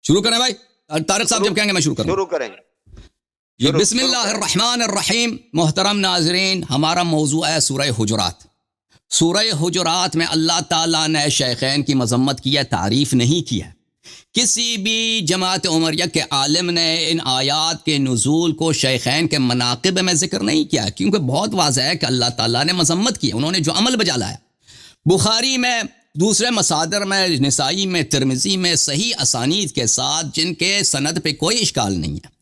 شروع کریں بھائی؟ طارق صاحب جب کہیں گے میں شروع کروں. شروع کریں گے. بسم اللہ الرحمن الرحیم. محترم ناظرین، ہمارا موضوع ہے سورہ حجرات. سورہ حجرات میں اللہ تعالیٰ نے شیخین کی مذمت کی ہے، تعریف نہیں کی ہے. کسی بھی جماعت عمریہ کے عالم نے ان آیات کے نزول کو شیخین کے مناقب میں ذکر نہیں کیا، کیونکہ بہت واضح ہے کہ اللہ تعالیٰ نے مذمت کی. انہوں نے جو عمل بجا لایا، بخاری میں، دوسرے مصادر میں، نسائی میں، ترمذی میں صحیح اسانید کے ساتھ، جن کے سند پہ کوئی اشکال نہیں ہے.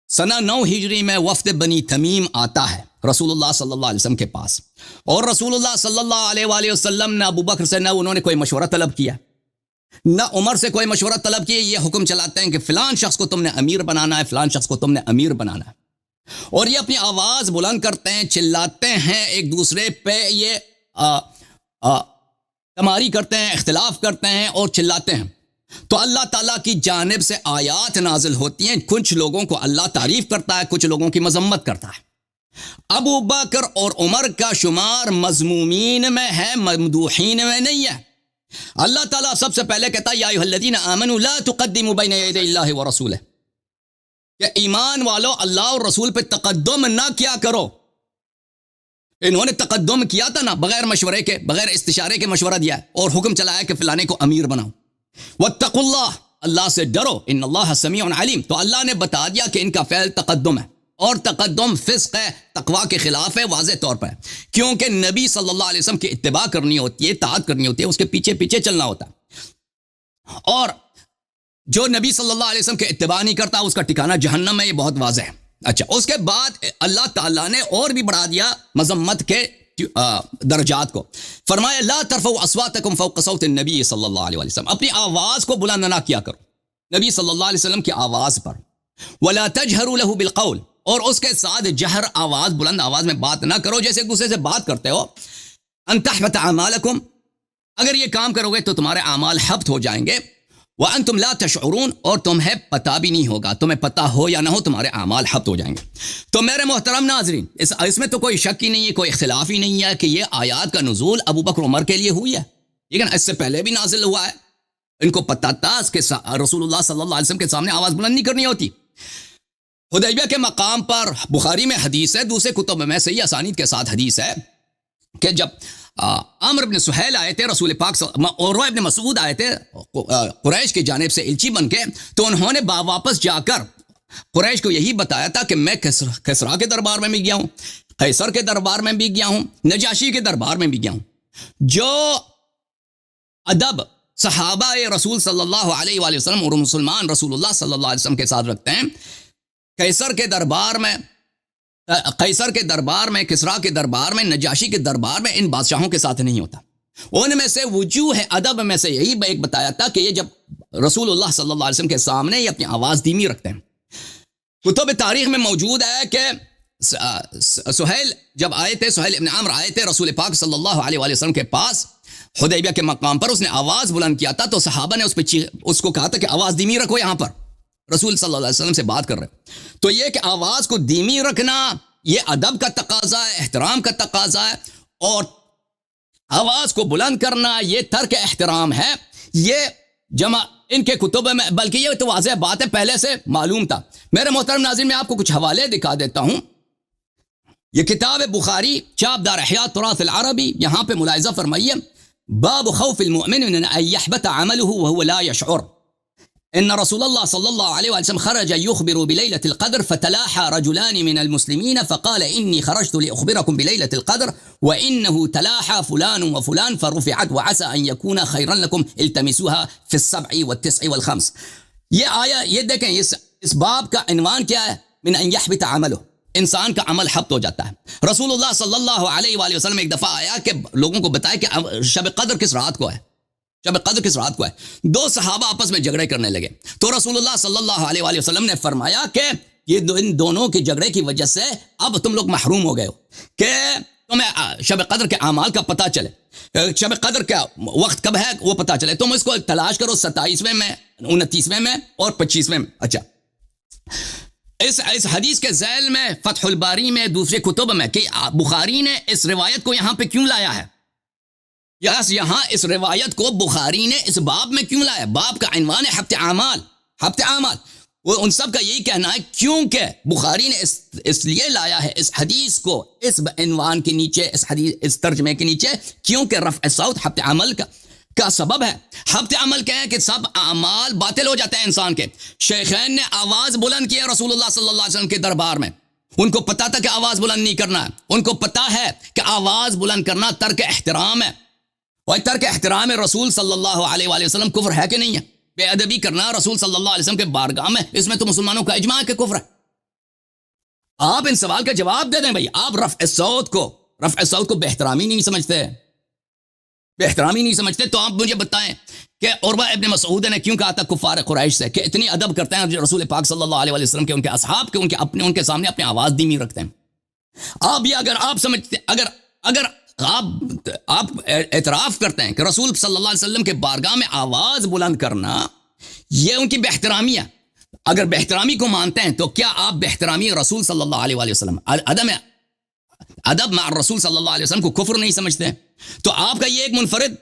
سنہ 9 ہجری میں وفد بنی تمیم آتا ہے رسول اللہ صلی اللہ علیہ وسلم کے پاس، اور رسول اللہ صلی اللہ علیہ وآلہ وسلم نے ابو بکر سے نہ انہوں نے کوئی مشورہ طلب کیا، نہ عمر سے کوئی مشورہ طلب کیا. یہ حکم چلاتے ہیں کہ فلان شخص کو تم نے امیر بنانا ہے، فلان شخص کو تم نے امیر بنانا ہے. اور یہ اپنی آواز بلند کرتے ہیں، چلاتے ہیں ایک دوسرے پہ، یہ تماری کرتے ہیں، اختلاف کرتے ہیں اور چلاتے ہیں. تو اللہ تعالیٰ کی جانب سے آیات نازل ہوتی ہیں. کچھ لوگوں کو اللہ تعریف کرتا ہے، کچھ لوگوں کی مذمت کرتا ہے. ابو بکر اور عمر کا شمار مذمومین میں ہے، ممدوحین میں نہیں ہے. اللہ تعالیٰ سب سے پہلے کہتا ہے یا ایھا الذین آمنوا لا تقدموا بین یدی اللہ ورسولہ، کہ ایمان والو اللہ اور رسول پہ تقدم نہ کیا کرو. انہوں نے تقدم کیا تھا نا، بغیر مشورے کے، بغیر استشارے کے مشورہ دیا اور حکم چلایا کہ فلانے کو امیر بناؤ. واتقوا اللہ، اللہ سے ڈرو، ان اللہ سمیع علیم. تو اللہ نے بتا دیا کہ ان کا فعل تقدم ہے، اور تقدم فسق ہے، تقویٰ کے خلاف ہے، واضح طور پر ہے. کیونکہ نبی صلی اللہ علیہ وسلم کی اتباع کرنی ہوتی ہے، اطاعت کرنی ہوتی ہے، اس کے پیچھے پیچھے چلنا ہوتا ہے. اور جو نبی صلی اللہ علیہ وسلم کے اتباع نہیں کرتا اس کا ٹھکانہ جہنم ہے، یہ بہت واضح ہے. اچھا، اس کے بعد اللہ تعالیٰ نے اور بھی بڑھا دیا مذمت کے درجات کو. فرمایا لا ترفعوا اصواتکم فوق صوت النبی صلی اللہ علیہ وسلم، اپنی آواز کو بلند نہ کیا کرو نبی صلی اللہ علیہ وسلم کی آواز پر. ولا تجہروا له بالقول، اور اس کے ساتھ جہر، آواز، بلند آواز میں بات نہ کرو جیسے ایک دوسرے سے بات کرتے ہو. ان تحبط اعمالکم، اگر یہ کام کرو گے تو تمہارے اعمال حبط ہو جائیں گے. وانتم لا تشعرون، اور تمہیں پتہ بھی نہیں ہوگا، تمہیں پتہ ہو یا نہ ہو تمہارے اعمال حبط ہو جائیں گے. تو میرے محترم ناظرین، اس میں تو کوئی شک ہی نہیں ہے، کوئی اختلاف ہی نہیں ہے کہ یہ آیات کا نزول ابو بکر عمر کے لیے ہوئی ہے، لیکن اس سے پہلے بھی نازل ہوا ہے. ان کو پتہ تھا اس کے رسول اللہ صلی اللہ علیہ وسلم کے سامنے آواز بلند نہیں کرنی ہوتی. حدیبیہ کے مقام پر بخاری میں حدیث ہے، دوسرے کتب میں صحیح اسانید کے ساتھ حدیث ہے کہ جب عامر بن سہیل آئے تھے رسول پاک اور ابن مسعود آئے تھے قریش کی جانب سے الچی بن کے، تو انہوں نے واپس جا کر قریش کو یہی بتایا تھا کہ میں کسریٰ کے دربار میں بھی گیا ہوں، قیصر کے دربار میں بھی گیا ہوں، نجاشی کے دربار میں بھی گیا ہوں. جو ادب صحابہ رسول صلی اللہ علیہ وآلہ وسلم اور مسلمان رسول اللہ صلی اللہ علیہ وسلم کے ساتھ رکھتے ہیں، قیصر کے دربار میں، کسریٰ کے دربار میں، نجاشی کے دربار میں ان بادشاہوں کے ساتھ نہیں ہوتا. ان میں سے وجوہ ادب میں سے یہی ایک بتایا تھا کہ یہ جب رسول اللہ صلی اللہ علیہ وسلم کے سامنے یہ اپنی آواز دھیمی رکھتے ہیں. کتب تاریخ میں موجود ہے کہ سہیل جب آئے تھے، سہیل ابن عمرو آئے تھے رسول پاک صلی اللہ علیہ وآلہ وسلم کے پاس حدیبیہ کے مقام پر، اس نے آواز بلند کیا تھا، تو صحابہ نے اس کو کہا تھا کہ آواز دھیمی رکھو، یہاں پر رسول صلی اللہ علیہ وسلم سے بات کر رہے. تو یہ کہ آواز کو دھیمی رکھنا یہ ادب کا تقاضا ہے، احترام کا تقاضا ہے، اور آواز کو بلند کرنا یہ ترک احترام ہے. یہ جمع ان کے کتب میں، بلکہ یہ تو واضح بات ہے، پہلے سے معلوم تھا. میرے محترم ناظرین، میں آپ کو کچھ حوالے دکھا دیتا ہوں. یہ کتاب بخاری چاپ دار احیاء تراث العربی، یہاں پہ ملاحظہ فرمائیے، باب خوف المؤمن من ان يحبط عمله وهو لا يشعر، ان رسول الله صلى الله عليه وسلم خرج يخبر بليلة القدر فتلاحى رجلان من المسلمين فقال إني خرجت لأخبركم بليلة القدر وإنه تلاحى فلان وفلان فرفعت وعسى أن يكون خيرا لكم التمسوها في 7 و9 و5. یہ آیا، یہ دیکھیں اس باب کا عنوان کیا ہے؟ من ان يحبط عمله، انسان کا عمل حبط ہو جاتا ہے. رسول اللہ صلی اللہ علیہ وآلہ وسلم ایک دفعہ آیا کہ لوگوں کو بتایا کہ شب قدر کس رات کو ہے، شب قدر کس رات کو ہے. دو صحابہ آپس میں جھگڑے کرنے لگے، تو رسول اللہ صلی اللہ علیہ وآلہ وسلم نے فرمایا کہ یہ ان دونوں کے جھگڑے کی وجہ سے اب تم لوگ محروم ہو گئے ہو کہ تمہیں شب قدر کے اعمال کا پتہ چلے، شب قدر کا وقت کب ہے وہ پتہ چلے، تم اس کو تلاش کرو 27ویں میں، 29ویں میں اور 25ویں میں. اچھا، اس حدیث کے ذیل میں فتح الباری میں، دوسرے کتب میں، کہ بخاری نے اس روایت کو یہاں پہ کیوں لایا ہے، یہاں اس روایت کو بخاری نے اس باب میں کیوں لایا؟ باب کا عنوان ہے ہفتے اعمال، ہفتے اعمال۔ وہ ان سب کا یہی کہنا ہے کیونکہ بخاری نے اس لیے لایا ہے اس حدیث کو اس عنوان کے نیچے، اس ترجمے کے نیچے، کیونکہ رفع صوت ہفتے عمل کا سبب ہے۔ ہفتے عمل کیا ہے کہ سب اعمال باطل ہو جاتے ہیں انسان کے۔ شیخین نے آواز بلند کی ہے رسول اللہ صلی اللہ علیہ وسلم کے دربار میں، ان کو پتا تھا کہ آواز بلند نہیں کرنا ہے، ان کو پتا ہے کہ آواز بلند کرنا ترک احترام ہے، اور ترک احترام رسول صلی اللہ علیہ وآلہ وسلم کفر ہے کہ نہیں ہے؟ بے ادبی کرنا رسول صلی اللہ علیہ وسلم کے بارگاہ میں، اس میں تو مسلمانوں کا اجماع ہے کہ کفر ہے۔ آپ ان سوال کا جواب دے دیں بھائی، آپ رفع صوت کو بے احترامی نہیں سمجھتے، بے احترامی نہیں سمجھتے، تو آپ مجھے بتائیں کہ عروہ ابن مسعود نے کیوں کہا تھا کفار قریش سے کہ اتنی ادب کرتے ہیں رسول پاک صلی اللہ علیہ وآلہ وسلم کے، ان کے اصحاب کے، ان کے سامنے اپنی آواز دھیمی رکھتے ہیں۔ آپ یہ اگر آپ سمجھتے، اگر آپ اعتراف کرتے ہیں کہ رسول صلی اللہ علیہ وسلم کے بارگاہ میں آواز بلند کرنا یہ ان کی بے احترامی ہے، اگر بے احترامی کو مانتے ہیں تو کیا آپ بے احترامی رسول صلی اللہ علیہ وآلہ وسلم، ادب مع رسول صلی اللہ علیہ وسلم کو کفر نہیں سمجھتے ہیں؟ تو آپ کا یہ ایک منفرد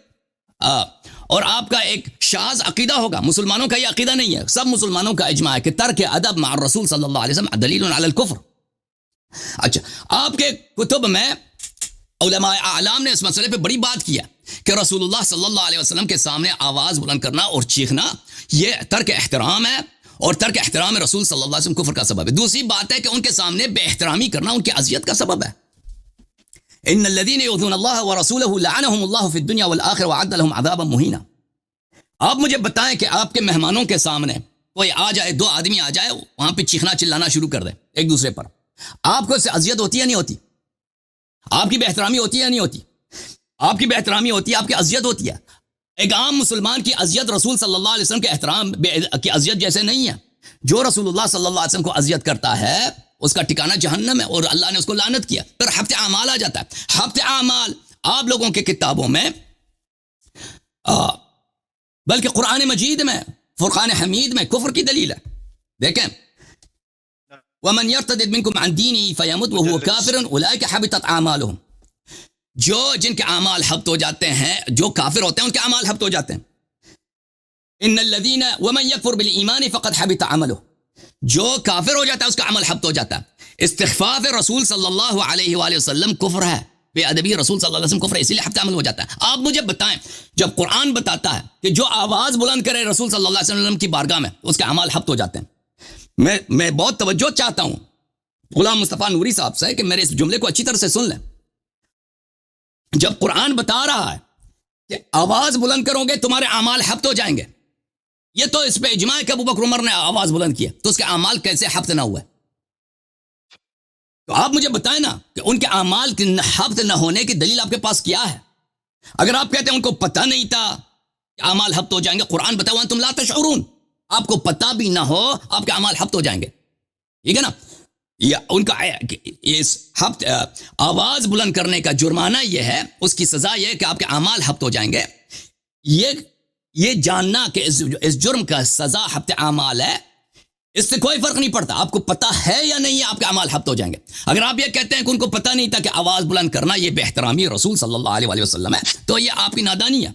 اور آپ کا ایک شاذ عقیدہ ہوگا، مسلمانوں کا یہ عقیدہ نہیں ہے، سب مسلمانوں کا اجماع ہے کہ ترک ادب مع رسول صلی اللہ علیہ وسلم دلیل علی الکفر۔ اچھا، آپ کے کتب میں علماء اعلام نے اس مسئلے پہ بڑی بات کیا کہ رسول اللہ صلی اللہ علیہ وسلم کے سامنے آواز بلند کرنا اور چیخنا یہ ترک احترام ہے، اور ترک احترام رسول صلی اللہ علیہ وسلم کفر کا سبب ہے۔ دوسری بات ہے کہ ان کے سامنے بے احترامی کرنا ان کی اذیت کا سبب ہے۔ ان الذين يؤذون الله ورسوله لعنهم الله في الدنيا والآخرة وأعد لهم عذابا مهينا۔ آپ مجھے بتائیں کہ آپ کے مہمانوں کے سامنے کوئی آ جائے، دو آدمی آ جائے، وہاں پہ چیخنا چلانا شروع کر دے ایک دوسرے پر، آپ کو اس سے اذیت ہوتی ہے نہیں ہوتی؟ آپ کی بے احترامی ہوتی ہے یا نہیں ہوتی؟ آپ کی بے احترامی ہوتی ہے، آپ کی اذیت ہوتی ہے۔ ایک عام مسلمان کی اذیت رسول صلی اللہ علیہ وسلم کے احترام کی اذیت جیسے نہیں ہے۔ جو رسول اللہ صلی اللہ علیہ وسلم کو اذیت کرتا ہے اس کا ٹھکانہ جہنم ہے، اور اللہ نے اس کو لعنت کیا۔ پھر ہفتے اعمال آ جاتا ہے۔ ہفتے اعمال آپ لوگوں کے کتابوں میں بلکہ قرآن مجید میں، فرقان حمید میں کفر کی دلیل ہے۔ دیکھیں، وَمَنْ يَرْتَدِدْ مِنْكُمْ عَنْ دِينِهِ فَيَمُتْ وَهُوَ كَافِرٌ أُولَئِكَ حَبِطَتْ أَعْمَالُهُم۔ جن کے اعمال حبط ہو جاتے ہیں، جو کافر ہوتے ہیں ان کے اعمال حبط ہو جاتے ہیں۔ ان الذين ومن يكفر بالايمان فقد حبط عمله، جو کافر ہو جاتا ہے اس کا عمل حبط ہو جاتا ہے۔ استخفاف رسول صلی اللہ علیہ وآلہ وسلم کفر ہے، بے ادبی رسول صلی اللہ علیہ وسلم کفر ہے، اسی لیے حبط عمل ہو جاتا ہے۔ آپ مجھے بتائیں، جب قرآن بتاتا ہے کہ جو آواز بلند کرے رسول صلی اللہ علیہ وسلم کی بارگاہ میں اس کے اعمال حبط ہو جاتے ہیں، میں بہت توجہ چاہتا ہوں غلام مصطفیٰ نوری صاحب سے کہ میرے اس جملے کو اچھی طرح سے سن لیں۔ جب قرآن بتا رہا ہے کہ آواز بلند کرو گے تمہارے اعمال حبط ہو جائیں گے، یہ تو اس پہ اجماع ہے کہ ابو بکر عمر نے آواز بلند کیا، تو اس کے اعمال کیسے حبط نہ ہوئے؟ تو آپ مجھے بتائیں نا کہ ان کے اعمال حبط نہ ہونے کی دلیل آپ کے پاس کیا ہے؟ اگر آپ کہتے ہیں ان کو پتہ نہیں تھا کہ اعمال حبط ہو جائیں گے، قرآن بتایا وَأَنْتُمْ لَا تَشْعُرُونَ، آپ کو پتہ بھی نہ ہو آپ کے اعمال حبط ہو جائیں گے، ٹھیک ہے نا؟ یا ان کا اس حبط آواز بلند کرنے کا جرمانہ یہ ہے، اس کی سزا یہ ہے کہ آپ کے اعمال حبط ہو جائیں گے۔ یہ جاننا کہ اس جرم کا سزا حبط اعمال ہے، اس سے کوئی فرق نہیں پڑتا آپ کو پتہ ہے یا نہیں ہے، آپ کے اعمال حبط ہو جائیں گے۔ اگر آپ یہ کہتے ہیں کہ ان کو پتہ نہیں تھا کہ آواز بلند کرنا یہ بے احترامی رسول صلی اللہ علیہ وآلہ وسلم ہے، تو یہ آپ کی نادانی ہے،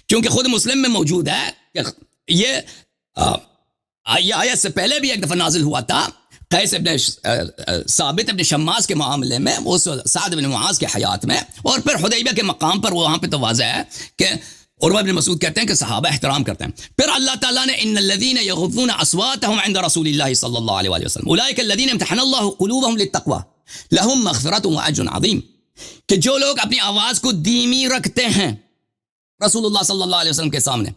کیونکہ خود مسلم میں موجود ہے کہ یہ آیت سے پہلے بھی ایک دفعہ نازل ہوا تھا قیس ابن ثابت ابن شماس کے معاملے میں، اس سعد بن معاذ کے حیات میں، اور پھر حدیبیہ کے مقام پر وہاں پہ تو واضح ہے کہ عروہ بن مسعود کہتے ہیں کہ صحابہ احترام کرتے ہیں۔ پھر اللہ تعالیٰ نے ان الذین یغضون اصواتهم عند رسول اللہ صلی اللہ علیہ وآلہ وسلم اولئک الذین امتحن اللہ قلوبهم للتقوى لهم مغفرۃ واجر عظیم، کہ جو لوگ اپنی آواز کو دھیمی رکھتے ہیں رسول اللہ صلی اللہ علیہ وسلم کے سامنے،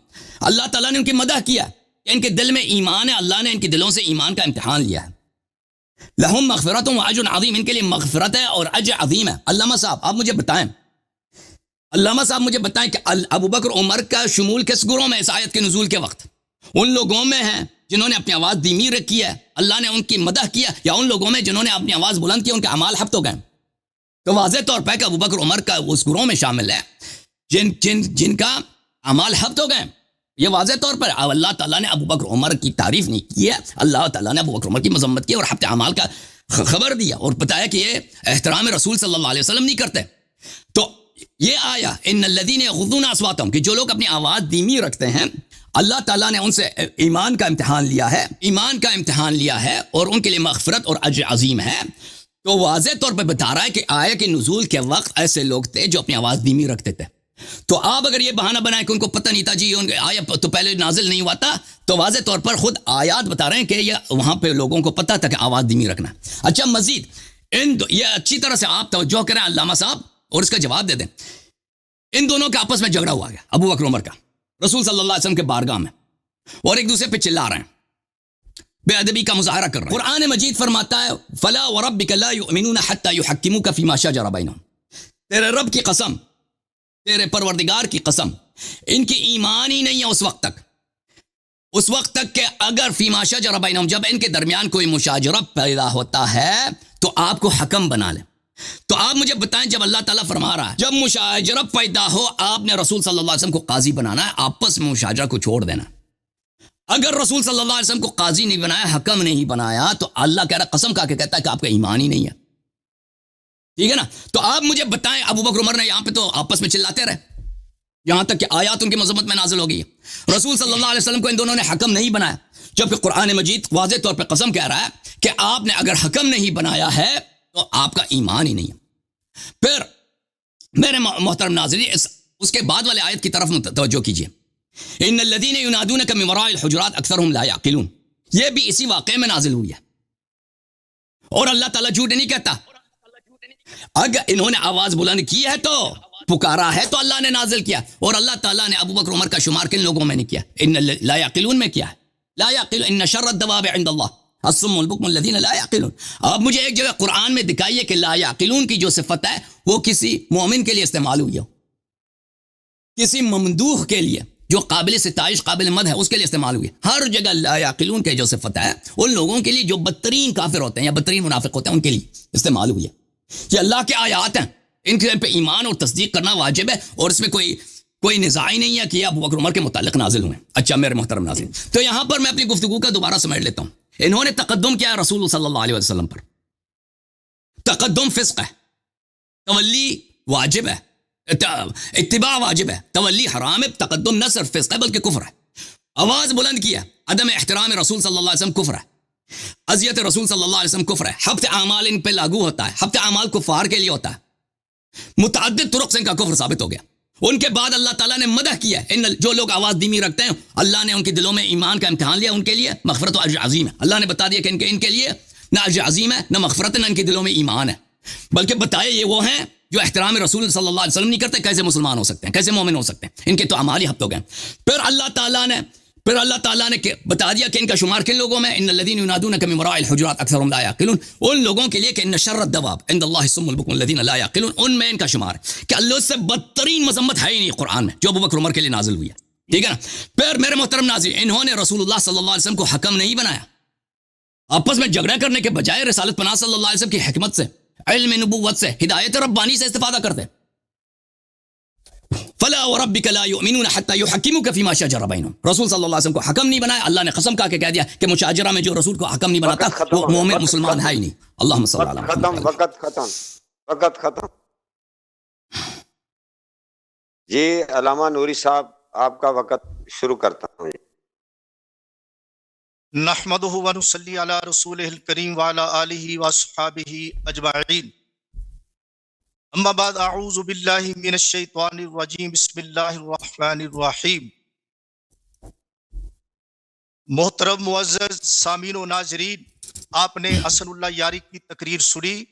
اللہ تعالیٰ نے ان کی مدح کیا کہ ان کے دل میں ایمان ہے، اللہ نے ان کے دلوں سے ایمان کا امتحان لیا ہے۔ لهم مغفرۃ واجر عظیم، ان کے لیے مغفرت ہے اور اجر عظیم ہے۔ علامہ صاحب آپ مجھے بتائیں کہ ابو بکر عمر کا شمول کس گروہ میں اس آیت کے نزول کے وقت؟ ان لوگوں میں ہیں جنہوں نے اپنی آواز دھیمی رکھی ہے، اللہ نے ان کی مدح کیا، یا ان لوگوں میں جنہوں نے اپنی آواز بلند کی ان کے اعمال حبط ہو گئے؟ تو واضح طور پہ کہ ابو بکر عمر کا اس گروہ میں شامل ہے جن کا اعمال حبط ہو گئے۔ یہ واضح طور پر اللہ تعالیٰ نے ابو بکر عمر کی تعریف نہیں کی ہے، اللہ تعالیٰ نے ابو بکر عمر کی مذمت کی اور حبط اعمال کا خبر دیا اور بتایا کہ یہ احترام رسول صلی اللہ علیہ وسلم نہیں کرتے۔ تو یہ آیا ان الذین یغضون اصواتهم کہ جو لوگ اپنی آواز دھیمی رکھتے ہیں اللہ تعالیٰ نے ان سے ایمان کا امتحان لیا ہے اور ان کے لیے مغفرت اور اجر عظیم ہے. تو واضح طور پہ بتا رہا ہے کہ آیت کے نزول کے وقت ایسے لوگ تھے جو اپنی آواز دھیمی رکھتے تھے. تو آپ اگر یہ بہانہ بنائیں کہ ان کو پتہ نہیں تھا جی ان آیت تو پہلے نازل نہیں ہوا تھا، تو واضح طور پر خود آیات بتا رہے ہیں کہ یہ وہاں پہ لوگوں کو پتہ تھا کہ آواز دھیمی رکھنا. اچھا مزید یہ اچھی طرح سے آپ توجہ کریں علامہ صاحب اور اس کا جواب دے دیں. ان دونوں کے آپس میں جھگڑا ہوا گیا ابو بکر عمر کا رسول صلی اللہ علیہ وسلم کے بارگاہ میں، اور ایک دوسرے پہ چلا رہے ہیں، بے ادبی کا مظاہرہ کر رہے ہیں. قرآن مجید فرماتا ہے فلا وربک لا یؤمنون حتی یحکموک فیما شجر بینہم. تیرے رب کی قسم، تیرے پروردگار کی قسم، ان کی ایمان ہی نہیں ہے اس وقت تک کہ اگر فیما شجر بینہم جب ان کے درمیان کوئی مشاجرہ پیدا ہوتا ہے تو آپ کو حکم بنا لیں. تو آپ مجھے بتائیں جب اللہ تعالیٰ فرما رہا ہے جب مشاجرہ پیدا ہو آپ نے رسول صلی اللہ علیہ وسلم کو قاضی بنانا ہے، آپس میں مشاجرہ کو چھوڑ دینا. اگر رسول صلی اللہ علیہ وسلم کو قاضی نہیں بنایا، حکم نہیں بنایا، تو اللہ کہہ رہا قسم کھا کے کہتا ہے کہ آپ کا ایمان ہی نہیں ہے. ٹھیک ہے نا؟ تو آپ مجھے بتائیں ابو بکر عمر نے یہاں پہ تو آپس میں چلاتے رہے یہاں تک کہ آیات ان کی مذمت میں نازل ہو گئی ہے. رسول صلی اللہ علیہ وسلم کو ان دونوں نے حکم نہیں بنایا، جبکہ قرآن مجید واضح طور پہ قسم کہہ رہا ہے کہ آپ نے اگر حکم نہیں بنایا ہے تو آپ کا ایمان ہی نہیں ہے. پھر میرے محترم ناظرین اس کے بعد والے آیت کی طرف توجہ کیجیے. ان الذین ینادونک من وراء الحجرات اکثرهم لا یعقلون. یہ بھی اسی واقعے میں نازل ہوئی ہے اور اللہ تعالیٰ جھوٹ نہیں کہتا. اگر انہوں نے آواز بلند کی ہے تو پکارا ہے تو اللہ نے نازل کیا، اور اللہ تعالیٰ نے ابو بکر عمر کا شمار کن لوگوں میں نے کیا؟ ان لا یعقلون میں کیا ہے؟ لا یعقلون ان شر الدواب عند اللہ الصم البکم الذین لا یعقلون. آپ مجھے ایک جگہ قرآن میں دکھائیے کہ لا یعقلون کی جو صفت ہے وہ کسی مومن کے لیے استعمال ہوئی ہو، کسی ممدوح کے لیے جو قابل ستائش قابل مدح ہے اس کے لیے استعمال ہوئی. ہر جگہ لا یعقلون کے جو صفت ہے ان لوگوں کے لیے جو بدترین کافر ہوتے ہیں یا بدترین منافق ہوتے ہیں ان کے لیے استعمال ہوئی ہے. یہ اللہ کے آیات ہیں، ان کے پہ ایمان اور تصدیق کرنا واجب ہے، اور اس میں کوئی نزاع ہی نہیں ہے کہ یہ ابو بکر عمر کے متعلق نازل ہوئے. اچھا میرے محترم ناظرین، تو یہاں پر میں اپنی گفتگو کا دوبارہ سمیٹ لیتا ہوں. انہوں نے تقدم کیا ہے رسول صلی اللہ علیہ وسلم پر. تقدم فسق ہے، تولی واجب ہے، اتباع واجب ہے، تولی حرام ہے. تقدم نہ صرف فسق ہے بلکہ کفر ہے. آواز بلند کیا، عدم احترام رسول صلی اللہ علیہ وسلم کفر ہے. اذیت رسول صلی اللہ علیہ وسلم کفر ہے. حبط اعمال ان پہ لاگو ہوتا ہے، حبط اعمال کفار کے لیے ہوتا ہے. متعدد طرق سے ان کا کفر ثابت ہو گیا. ان کے بعد اللہ تعالیٰ نے مدح کیا ہے، ان جو لوگ آواز دھیمی رکھتے ہیں اللہ نے ان کے دلوں میں ایمان کا امتحان لیا، ان کے لیے مغفرت و اجر عظیم ہے. اللہ نے بتا دیا کہ ان کے لیے نہ اجر عظیم ہے نہ مغفرت، نہ ان کے دلوں میں ایمان ہے. بلکہ بتائے یہ وہ ہیں جو احترام رسول صلی اللہ علیہ وسلم نہیں کرتے، کیسے مسلمان ہو سکتے ہیں، کیسے مومن ہو سکتے ہیں؟ ان کے تو اعمال ہی ہبط ہو گئے. پھر اللہ تعالیٰ نے بتا دیا کہ ان کا شمار کن لوگوں میں، ان الذین ینادونک من وراء الحجرات اکثرهم لا یعقلون. ان لوگوں کے لیے کہ ان شر الدواب عند اللہ الصم البکم الذین لا یعقلون، ان میں ان کا شمار ہے کہ اللہ سے بدترین مذمت ہے ہی نہیں قرآن میں جو ابو بکر عمر کے لیے نازل ہوئی ہے. ٹھیک ہے نا؟ پھر میرے محترم ناظرین، انہوں نے رسول اللہ صلی اللہ علیہ وسلم کو حکم نہیں بنایا. آپس میں جھگڑا کرنے کے بجائے رسالت پناہ صلی اللہ علیہ وسلم کی حکمت سے، علم نبوت سے، ہدایت ربانی سے استفادہ کرتے. فلا وربک لا یؤمنون حتی یحکموک فیما شجر بینہم. رسول صلی اللہ علیہ وسلم کو حکم نہیں بنایا. اللہ نے قسم کھا کے کہہ دیا کہ مشاجرہ میں جو رسول کو حکم نہیں بناتا وہ مومن مسلمان ہے ہی نہیں. اللہم صلی اللہ علیہ وسلم. وقت ختم. جی علامہ نوری صاحب آپ کا وقت شروع کرتا ہوں. نحمدہ ونصلی علی رسولہ الکریم وعلی آلہ واصحابہ اجمعین. اما بعد، اعوذ باللہ من الشیطان الرجیم، بسم اللہ الرحمن الرحیم. محترم معزز سامعین و ناظرین، آپ نے اسد اللہ یاری کی تقریر سنی.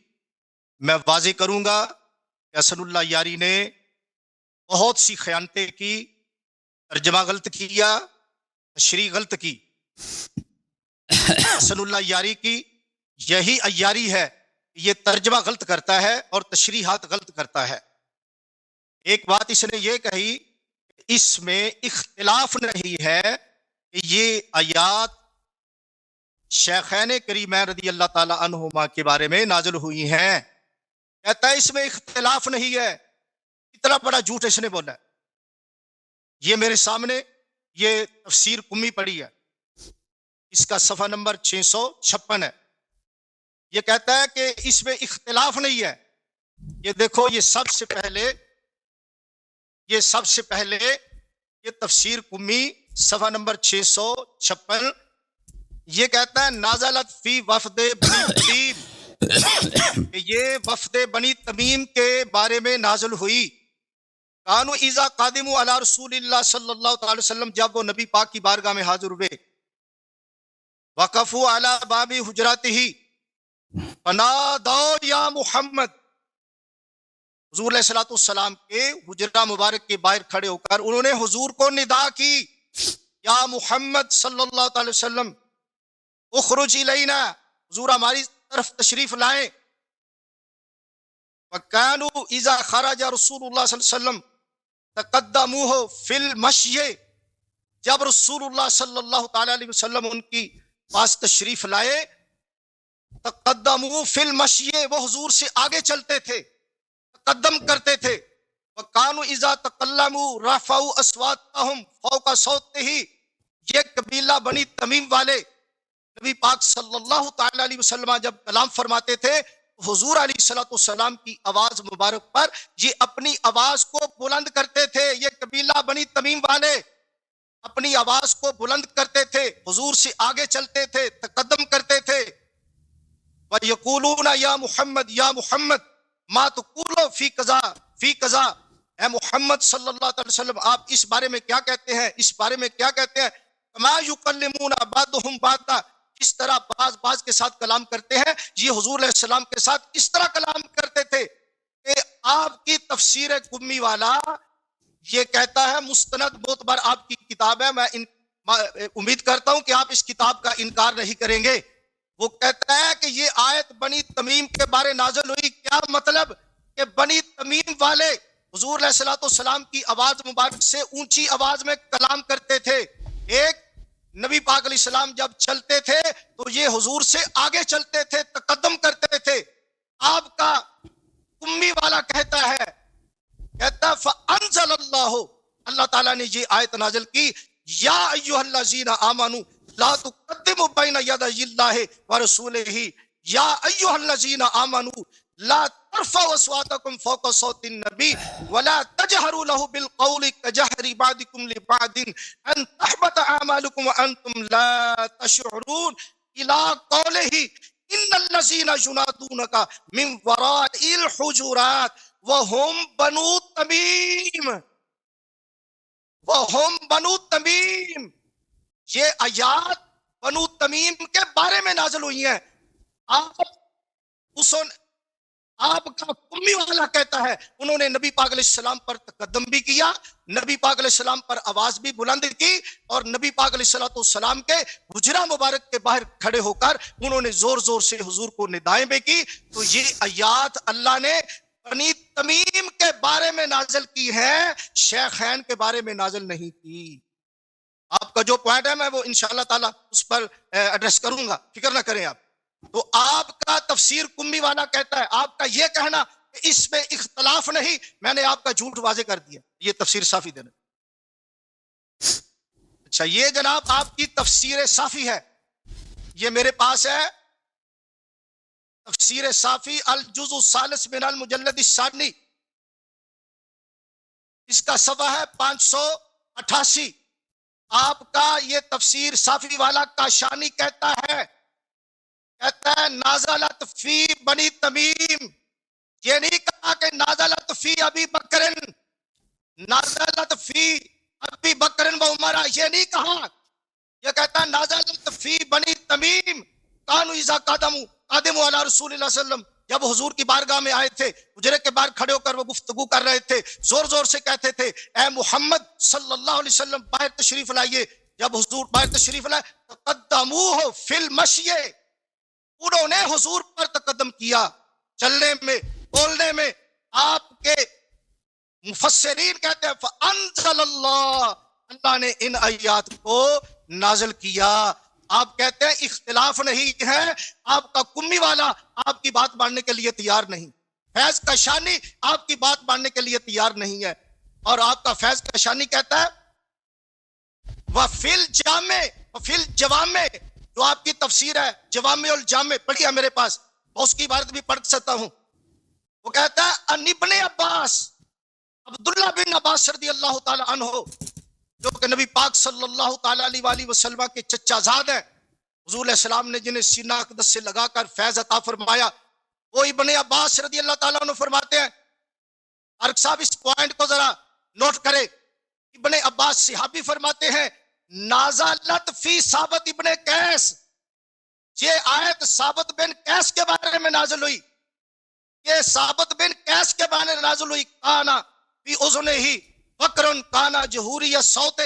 میں واضح کروں گا کہ اسد اللہ یاری نے بہت سی خیانتیں کی، ترجمہ غلط کیا، تشریح غلط کی. اسد اللہ یاری کی یہی عیاری ہے، یہ ترجمہ غلط کرتا ہے اور تشریحات غلط کرتا ہے. ایک بات اس نے یہ کہی کہ اس میں اختلاف نہیں ہے کہ یہ آیات شیخین کریمین رضی اللہ تعالی عنہما کے بارے میں نازل ہوئی ہیں. کہتا ہے اس میں اختلاف نہیں ہے. اتنا بڑا جھوٹ اس نے بولا ہے. یہ میرے سامنے یہ تفسیر قمی پڑی ہے، اس کا صفحہ نمبر 656 ہے. یہ کہتا ہے کہ اس میں اختلاف نہیں ہے. یہ دیکھو، یہ سب سے پہلے یہ سب سے پہلے یہ تفسیر قمی صفحہ نمبر 656 یہ کہتا ہے نازلت فی وفد بنی تمیم، کہ یہ وفد بنی تمیم کے بارے میں نازل ہوئی. کانو اذا قادموا علی رسول اللہ صلی اللہ تعالی وسلم، جب وہ نبی پاک کی بارگاہ میں حاضر ہوئے، وقفوا علی باب حجراتہ فنادوا یا محمد، حضور علیہ الصلوۃ والسلام کے حجرہ مبارک کے باہر کھڑے ہو کر انہوں نے حضور کو ندا کی، یا محمد صلی اللہ تعالی وسلم اخرج الینا، حضور ہماری طرف تشریف لائیں. وَكَانُوا اذا خرج رسول اللہ صلی اللہ علیہ وسلم تقدموه فی المشی، جب رسول اللہ صلی اللہ تعالی علیہ وسلم ان کی پاس تشریف لائے، تقدموا فی المشی، وہ حضور سے آگے چلتے تھے، تقدم کرتے تھے. وَكَانُوا اذا تکلموا رفعوا اصواتهم فوق صوتہ، یہ قبیلہ بنی تمیم والے نبی پاک صلی اللہ تعالی علیہ وسلم جب کلام فرماتے تھے، حضور علیہ الصلوۃ والسلام کی آواز مبارک پر یہ اپنی آواز کو بلند کرتے تھے. یہ قبیلہ بنی تمیم والے اپنی آواز کو بلند کرتے تھے، حضور سے آگے چلتے تھے، تقدم کرتے تھے. وَيَقُولُونَ يَا مُحَمَّدْ يَا مُحَمَّدْ مَا تَقُولُ فِي قَضَا فِي قَضَا، اے محمد صلی اللہ علیہ وسلم آپ اس بارے میں کیا کہتے ہیں، اس بارے میں کیا کہتے ہیں. کما یکلمون بعضهم بعضا، اس طرح بعض کے ساتھ کلام کرتے ہیں، یہ حضور علیہ السلام کے ساتھ اس طرح کلام کرتے تھے کہ آپ کی تفسیر قمی والا یہ کہتا ہے، مستند معتبر آپ کی کتاب ہے، میں امید کرتا ہوں کہ آپ اس کتاب کا انکار نہیں کریں گے. وہ کہتا ہے کہ یہ آیت بنی تمیم کے بارے نازل ہوئی. کیا مطلب؟ کہ بنی تمیم والے حضور علیہ الصلوۃ والسلام کی آواز مبارک سے اونچی آواز میں کلام کرتے تھے. ایک نبی پاک علیہ السلام جب چلتے تھے تو یہ حضور سے آگے چلتے تھے، تقدم کرتے تھے. آپ کا قمی والا کہتا ہے فَأَنزَلَ اللَّهُ، اللہ تعالیٰ نے یہ آیت نازل کی، یا ایھا الذین آمنوا لا تقدموا بین یدی اللہ ورسولہ، یا ایھا الذین آمنوا لا ترفعوا اصواتکم فوق صوت النبی ولا تجہروا له بالقول کجہر بعضکم لبعض ان تحبط اعمالکم وانتم لا تشعرون، الی قولہ ان الذین ینادونک من وراء الحجرات وهم بنو تمیم، وهم بنو تمیم. یہ آیات بنو تمیم کے بارے میں نازل ہوئی ہیں. آپ کا قمی والا کہتا ہے انہوں نے نبی پاک علیہ السلام پر تقدم بھی کیا، نبی پاک علیہ السلام پر آواز بھی بلند کی، اور نبی پاک علیہ السلام کے حجرہ مبارک کے باہر کھڑے ہو کر انہوں نے زور زور سے حضور کو ندائیں بھی کی. تو یہ آیات اللہ نے بنی تمیم کے بارے میں نازل کی ہے، شیخین کے بارے میں نازل نہیں کی. آپ کا جو پوائنٹ ہے میں وہ انشاءاللہ تعالی اس پر ایڈریس کروں گا، فکر نہ کریں آپ. تو آپ کا تفسیر قمی والا کہتا ہے، آپ کا یہ کہنا کہ اس میں اختلاف نہیں، میں نے آپ کا جھوٹ واضح کر دیا. یہ تفسیر صافی دینا. اچھا، یہ جناب آپ کی تفسیر صافی ہے، یہ میرے پاس ہے تفسیر صافی الجزء الثالث من المجلد الثانی، اس کا صفحہ ہے 588. آپ کا یہ تفسیر صافی والا کاشانی کہتا ہے نازلت فی بنی تمیم. یہ نہیں کہا کہ نازلت فی ابی بکر، نازلت فی ابی بکر و عمر، یہ نہیں کہا. یہ کہتا ہے نازلت فی بنی تمیم کانوا اذا قادموا علی رسول اللہ صلی اللہ علیہ وسلم، جب حضور کی بارگاہ میں آئے تھے، حجرے کے باہر کھڑے ہو کر وہ گفتگو کر رہے تھے، زور زور سے کہتے تھے اے محمد صلی اللہ علیہ وسلم باہر تشریف لائیے. جب حضور باہر تشریف لائے، تقدموہ فی المشی، انہوں نے حضور پر تقدم کیا، چلنے میں، بولنے میں. آپ کے مفسرین کہتے ہیں فَأَنزَلَ اللَّهُ، اللہ نے ان آیات کو نازل کیا. آپ کہتے ہیں اختلاف نہیں ہے، آپ کا قمی والا آپ کی بات ماننے کے لیے تیار نہیں، فیض کاشانی آپ کی بات ماننے کے لیے تیار نہیں ہے. اور آپ کا فیض کاشانی کہتا ہے وَفِي الْجَامِ وَفِي الْجَوَامِ، جو آپ کی تفسیر ہے جوامع الجامع پڑھی ہے میرے پاس، اس کی عبارت بھی پڑھ سکتا ہوں. وہ کہتا ہے ان ابن عباس عبداللہ بن عباس رضی اللہ تعالی عنہ جو کہ نبی پاک صلی اللہ تعالی علیہ وآلہ وسلم کے چچا زاد ہیں، حضور علیہ السلام نے جنہیں سینہ اقدس سے لگا کر فیض عطا فرمایا، وہ ابن عباس رضی اللہ تعالیٰ عنہ فرماتے ہیں، ارک صاحب اس پوائنٹ کو ذرا نوٹ کرے، ابن عباس صحابی فرماتے ہیں نازلت فی ثابت ابن قیس، یہ آیت ثابت بن قیس کے بارے میں نازل ہوئی، یہ ثابت بن قیس کے بارے میں نازل ہوئی، کانا فی اذنہ ہی فقرن کانا جہوری صوت،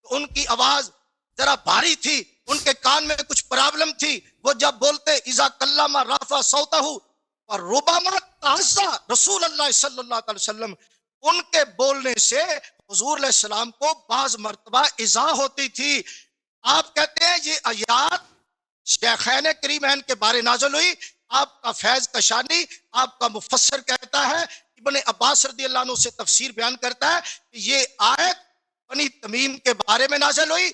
ان کی آواز ذرا بھاری تھی، ان کے کان میں کچھ پرابلم تھی، وہ جب بولتے اذا کلم رفع صوتہ اور ربما تعزا رسول اللہ صلی اللہ علیہ وسلم، ان کے بولنے سے حضور علیہ السلام کو بعض مرتبہ ایذا ہوتی تھی۔ آپ کہتے ہیں یہ آیات شیخین کریمین کے بارے نازل ہوئی، آپ کا فیض کشانی، آپ کا مفسر کہتا ہے، ابن عباس رضی اللہ عنہ سے تفسیر بیان کرتا ہے کہ یہ آیت بنی تمیم کے بارے میں نازل ہوئی،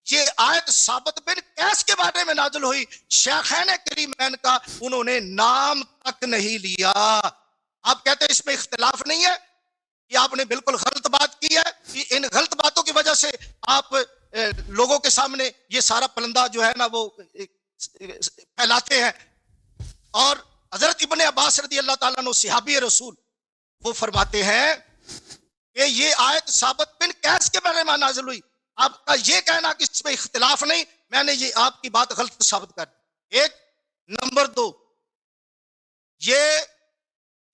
یہ آیت ثابت بن قیس کے بارے میں نازل ہوئی، شیخین کریمین کا انہوں نے نام تک نہیں لیا۔ آپ کہتے ہیں اس میں اختلاف نہیں ہے، یہ آپ نے بالکل غلط بات کی ہے، ان غلط باتوں کی وجہ سے آپ لوگوں کے سامنے یہ سارا پلندہ جو ہے نا وہ پھیلاتے ہیں۔ اور حضرت ابن عباس رضی اللہ تعالیٰ عنہ صحابی رسول وہ فرماتے ہیں کہ یہ آیت ثابت بن قیس کے بارے میں نازل ہوئی، آپ کا یہ کہنا کہ اس میں اختلاف نہیں، میں نے یہ آپ کی بات غلط ثابت کر دی۔ ایک نمبر دو، یہ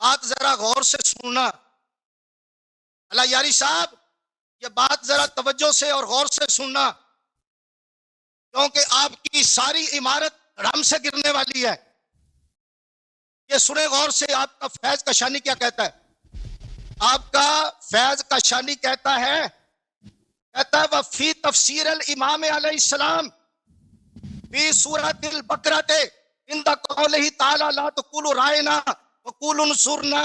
بات ذرا غور سے سننا، اللہ یاری صاحب یہ بات ذرا توجہ سے اور غور سے سننا، کیونکہ آپ کی ساری عمارت رم سے گرنے والی ہے۔ یہ سنیں غور سے، آپ کا فیض کشانی کیا کہتا ہے؟ آپ کا فیض کشانی کہتا ہے وفی تفسیر الامام علیہ السلام فی سورۃ البقرہ عند قولہ تعالی لا تقولوا رائنا وقولوا انصرنا،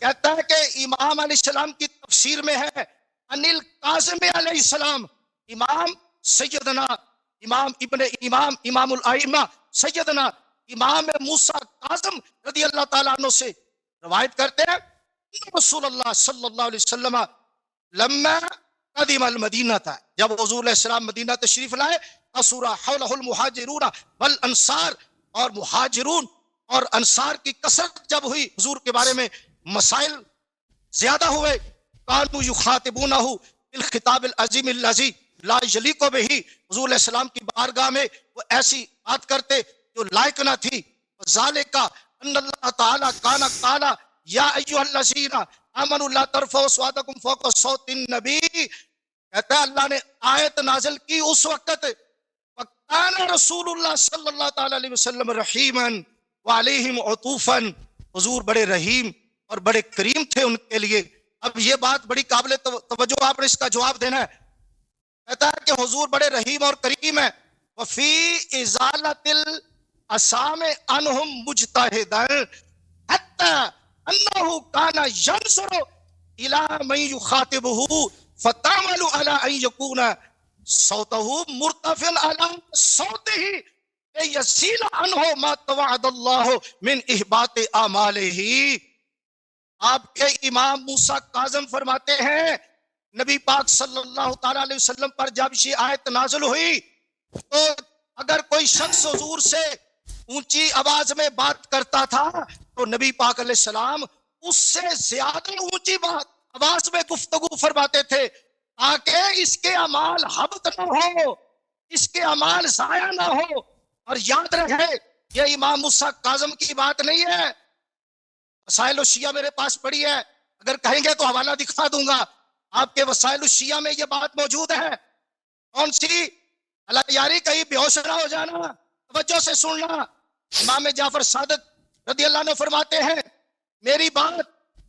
کہتا ہے کہ امام علیہ السلام کی تفسیر میں ہے ان القاسم علیہ السلام، امام سیدنا امام الائمہ سیدنا امام موسیٰ کاظم رضی اللہ تعالیٰ عنہ سے روایت کرتے ہیں رسول اللہ صلی اللہ علیہ وسلم لما قدم المدینہ تھا، جب حضور علیہ السلام مدینہ تشریف لائے، اسورہ حولہ المہاجرون والانصار، اور مہاجرون اور انصار کی کثرت جب ہوئی، حضور کے بارے میں مسائل زیادہ ہوئے، کانوا یخاطبونہ بالخطاب العظیم الذی لا یلیق بہ، حضور علیہ السلام کی بارگاہ میں وہ ایسی بات کرتے جو لائق نہ تھی، ذالک ان اللہ تعالی کان قال یا ایھا الذین آمنوا لا ترفعوا اصواتکم فوق صوت النبی، کہتا ہے اللہ نے آیت نازل کی اس وقت، وکان رسول اللہ صلی اللہ تعالی علیہ وسلم رحیما وعلیہم عطوفا، حضور بڑے رحیم اور بڑے کریم تھے ان کے لیے۔ اب یہ بات بڑی قابل توجہ، آپ نے اس کا جواب دینا ہے۔ کہتا ہے کہ حضور بڑے رحیم اور کریم ہیں، وفی ازالت الاسام عنہم مجتہدا حتی انہ کان ینظر الی من یخاطبہ فتعمل علی ان یکون صوتہ مرتفعا علی صوتہ یزیل عنہ ما توعد اللہ من احباط اعمالہ۔ آپ کے امام موسیٰ کاظم فرماتے ہیں نبی پاک صلی اللہ تعالی علیہ وسلم پر جب یہ آیت نازل ہوئی تو اگر کوئی شخص حضور سے اونچی آواز میں بات کرتا تھا تو نبی پاک علیہ السلام اس سے زیادہ اونچی آواز میں گفتگو فرماتے تھے تاکہ اس کے اعمال حبط نہ ہو، اس کے اعمال ضائع نہ ہو۔ اور یاد رہے یہ امام موسیٰ کاظم کی بات نہیں ہے، وسائل الشیعہ میرے پاس پڑی ہے، اگر کہیں گے تو حوالہ دکھا دوں گا، آپ کے وسائل الشیعہ میں یہ بات موجود ہے۔ کون سی؟ اللہ یاری کہیں بے ہوش نہ ہو جانا، توجہ سے سننا۔ امام جعفر صادق رضی اللہ عنہ فرماتے ہیں میری بات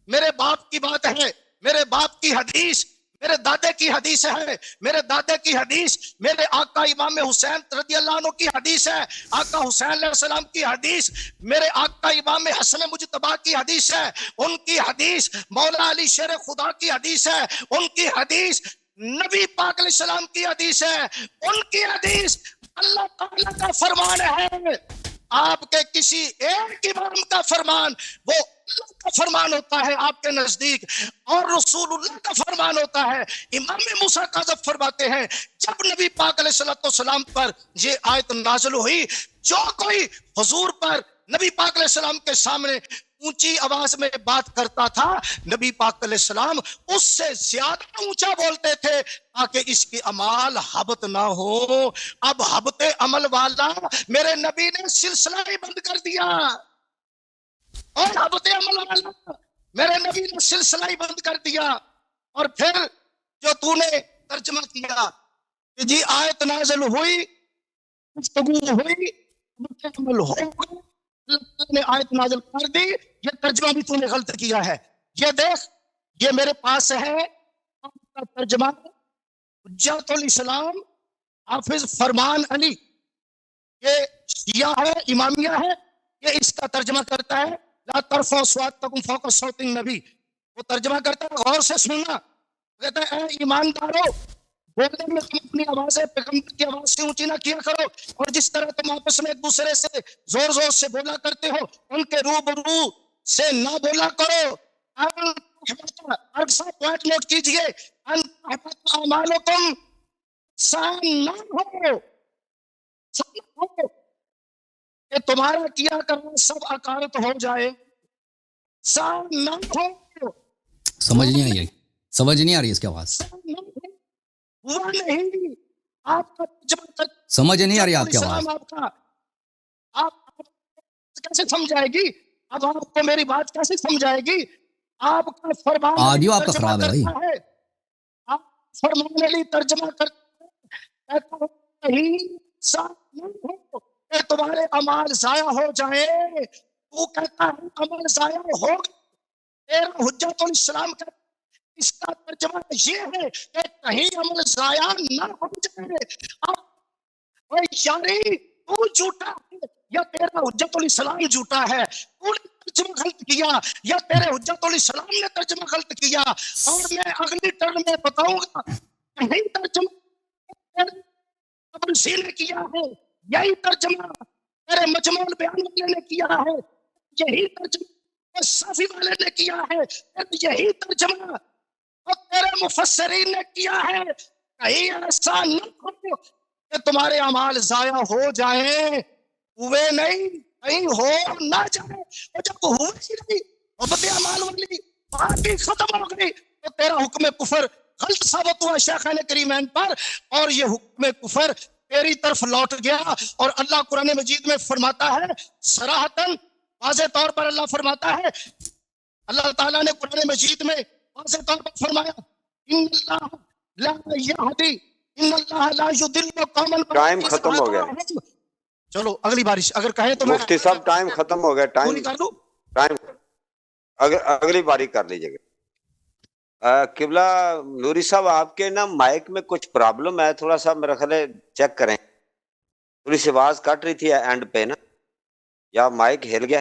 میرے باپ کی بات ہے، میرے باپ کی حدیث میرے دادے کی حدیث ہے، میرے دادے کی حدیث میرے آقا امام حسین رضی اللہ عنہ کی حدیث ہے، آقا حسین علیہ السلام کی حدیث میرے آقا امام حسن مجتبی کی حدیث ہے، ان کی حدیث مولا علی شیر خدا کی حدیث ہے، ان کی حدیث نبی پاک علیہ السلام کی حدیث ہے، ان کی حدیث اللہ تعالیٰ کا فرمان ہے۔ آپ کے کسی ایک امام کا فرمان وہ اللہ کا فرمان ہوتا ہے آپ کے نزدیک اور رسول اللہ کا فرمان ہوتا ہے. امام موسیٰ کاظم فرماتے ہیں جب نبی پاک علیہ السلام پر یہ آیت نازل ہوئی, جو کوئی حضور پر نبی پاک علیہ السلام کے سامنے اونچی آواز میں بات کرتا تھا, نبی پاک علیہ السلام اس سے زیادہ اونچا بولتے تھے تاکہ اس کی اعمال حبط نہ ہو. اب حبط عمل والا میرے نبی نے سلسلہ ہی بند کر دیا, اور حبط عمل والا میرے نبی نے سلسلہ ہی بند کر دیا. اور پھر جو تو نے ترجمہ کیا کہ جی آیت نازل ہوئی, گفتگو ہوئی, حبط عمل ہو گیا, اللہ نے آیت نازل کر دی, یہ ترجمہ بھی تو نے غلط کیا ہے. یہ دیکھ, یہ میرے پاس ہے آپ کا ترجمہ حجت الاسلام حافظ فرمان علی, یہ شیعہ ہے, امامیہ ہے, یہ اس کا ترجمہ کرتا ہے لا ترفعوا اصواتکم فوق صوت النبی. وہ ترجمہ کرتا ہے, غور سے سننا, کہتا ہے اے ایماندارو بولنے میں تم اپنی آوازیں پیغمبر کی آواز سے اونچی نہ کیا کرو, اور جس طرح تم آپس میں ایک دوسرے سے زور زور سے بولا کرتے ہو ان کے روبرو سے نہ بولا کرو. پوائنٹ نوٹ کیجئے, اعمالکم سان نہ ہو کہ تمہارا کیا کرنا سب اکارت ہو جائے, سان نہ ہو. سمجھ نہیں آئی, سمجھ نہیں آ رہی اس کی آواز, ہوا نہیں. آپ کا ترجمہ سمجھ نہیں آ رہی آپ کی السلام آواز. آپ کا, آپ کیسے سمجھائے گی؟ اب آپ کو میری بات کیسے سمجھائے گی؟ آپ کا فرمان آڈیو آپ کا ترجمہ خراب ہے بھائی. کرتا ہے, آپ فرمان علی ترجمہ کرتا ہے, کہتا ہے نہیں ساتھ نہیں ہو کہ تمہارے اعمال ضائع ہو جائیں. تو کہتا ہے عمل ضائع ہو گئے, تیرا حجت الاسلام کا اس کا ترجمہ یہ ہے کہ کہیں عمل ضائع نہ ہو جائے. اب یاری تو جھوٹا ہے یا تیرا حجت الاسلام جھوٹا ہے, تو نے ترجمہ غلط کیا یا تیرے حجت الاسلام نے ترجمہ غلط کیا. اور میں اگلی ٹرم میں بتاؤں گا یہی ترجمہ ابرسی نے کیا ہے, یہی ترجمہ تیرے مجموع البیان والے نے کیا ہے, یہی ترجمہ صافی والے نے کیا ہے, یہی ترجمہ اور تیرے مفسرین نے کیا ہے. کہیں ایسا نہ ہو کہ تمہارے اعمال ضائع ہو جائیں, ہوئے نہیں, کہیں ہو نہ جائے. اور جب ہوئے ہی نہیں, حبط اعمال والی بات ہی ختم ہو گئی, تو تیرا حکم کفر غلط ثابت ہوا شیخین کریمین پر, اور یہ حکم کفر تیری طرف لوٹ گیا. اور اللہ قرآن مجید میں فرماتا ہے صراحتاً, واضح طور پر اللہ فرماتا ہے, اللہ تعالیٰ نے قرآن مجید میں واضح طور پر فرمایا ان اللہ لا یہدی ان اللہ لا یضل قوما ٹائم ختم ہو گیا. چلو اگلی بارش اگر کہیں تو میں مفتی صاحب ٹائم ختم ہو گیا, پوری کر دوں. ٹائم اگلی باری کر لیجیے گا. قبلہ نوری صاحب آپ کے نا مائک میں کچھ پرابلم ہے, تھوڑا سا میرا خیال ہے چیک کریں, تھوڑی سی آواز کٹ رہی تھی اینڈ پہ نا, یا مائک ہل گیا.